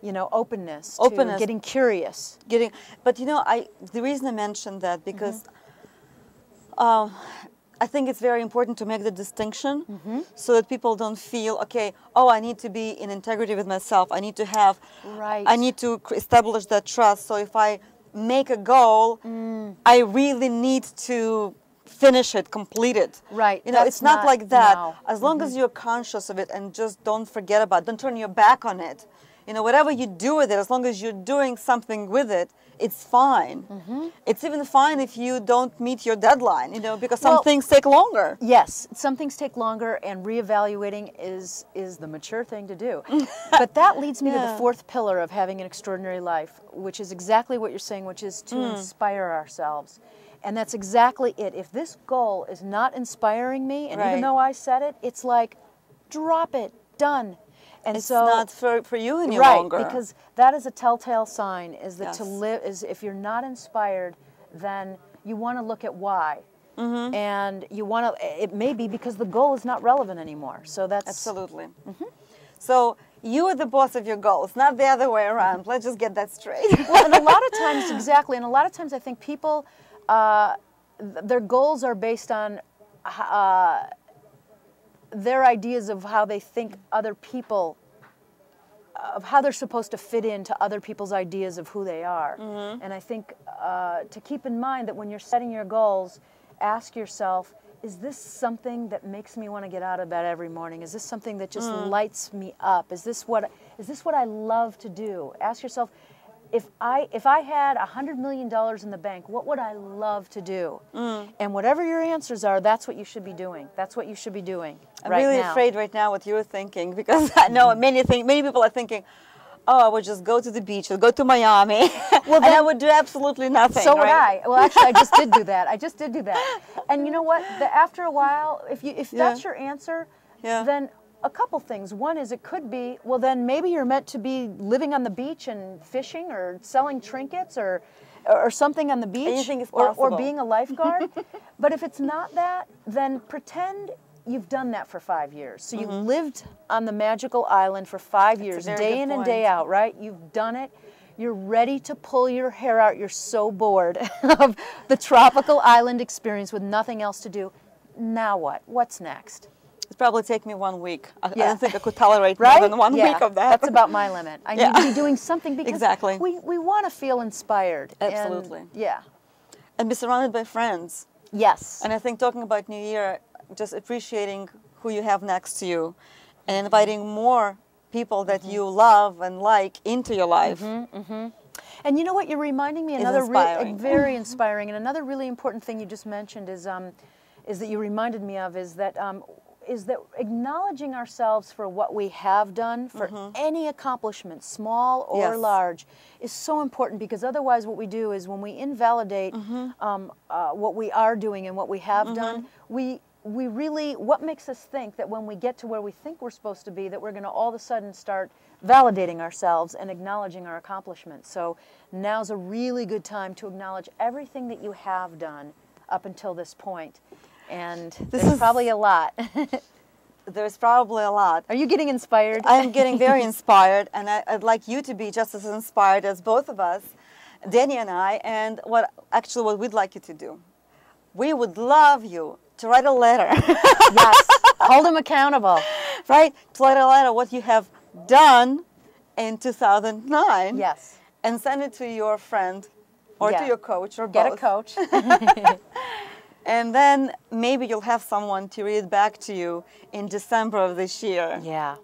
you know, openness, to getting curious. But you know, the reason I mentioned that, because I think it's very important to make the distinction so that people don't feel, okay, oh, I need to be in integrity with myself. I need to have, I need to establish that trust. So if I make a goal, I really need to finish it, complete it. Right. You know, it's not like that. No. As long as you're conscious of it and just don't forget about it, don't turn your back on it. You know, whatever you do with it, as long as you're doing something with it, it's fine. It's even fine if you don't meet your deadline, you know, because some things take longer. Yes, some things take longer, and reevaluating is the mature thing to do. But that leads me to the fourth pillar of having an extraordinary life, which is exactly what you're saying, which is to inspire ourselves. And that's exactly it. If this goal is not inspiring me, and even though I said it, it's like, drop it, done. And it's so, not for you any longer. Right, because that is a telltale sign, is that to live, is if you're not inspired, then you want to look at why. And you want to, it may be because the goal is not relevant anymore. So that's... Absolutely. So you are the boss of your goals, not the other way around. Let's just get that straight. Well, and a lot of times, exactly, and a lot of times I think people, their goals are based on their ideas of how they think other people, of how they're supposed to fit into other people's ideas of who they are. And I think to keep in mind that when you're setting your goals, ask yourself, is this something that makes me want to get out of bed every morning? Is this something that just lights me up? Is this what I love to do? Ask yourself, if I had $100 million in the bank, what would I love to do? And whatever your answers are, that's what you should be doing. That's what you should be doing. I'm really afraid right now what you're thinking, because I know many people are thinking, oh, I would just go to the beach or go to Miami, and I would do absolutely nothing. So would I. Well, actually, I just did do that. I just did do that. And you know what? After a while, if that's your answer, then a couple things. One is, it could be, well, then maybe you're meant to be living on the beach and fishing or selling trinkets or something on the beach. Anything is possible. Or being a lifeguard. But if it's not that, then pretend you've done that for 5 years. So you've lived on the magical island for 5 years, day in and day out, right? You've done it. You're ready to pull your hair out. You're so bored of the tropical island experience with nothing else to do. Now what? What's next? It'd probably take me 1 week. I don't think I could tolerate more than 1 week of that. That's about my limit. I need to be doing something, because we want to feel inspired. Absolutely. And, and be surrounded by friends. Yes. And I think talking about New Year, just appreciating who you have next to you and inviting more people that you love and like into your life. And you know what, you're reminding me, another very inspiring, and another really important thing you just mentioned is that you reminded me of, is that acknowledging ourselves for what we have done, for any accomplishment, small or large, is so important, because otherwise what we do is, when we invalidate what we are doing and what we have done, we really, what makes us think that when we get to where we think we're supposed to be, that we're going to all of a sudden start validating ourselves and acknowledging our accomplishments. So now's a really good time to acknowledge everything that you have done up until this point. And there's probably a lot. There's probably a lot. Are you getting inspired? I'm getting very inspired, and I'd like you to be just as inspired as both of us, Dani and I. And what we'd like you to do, we would love you to write a letter. Yes, hold them accountable. Right, to write a letter what you have done in 2009. Yes. And send it to your friend or to your coach, or Get both. a coach. And then maybe you'll have someone to read back to you in December of this year. Yeah.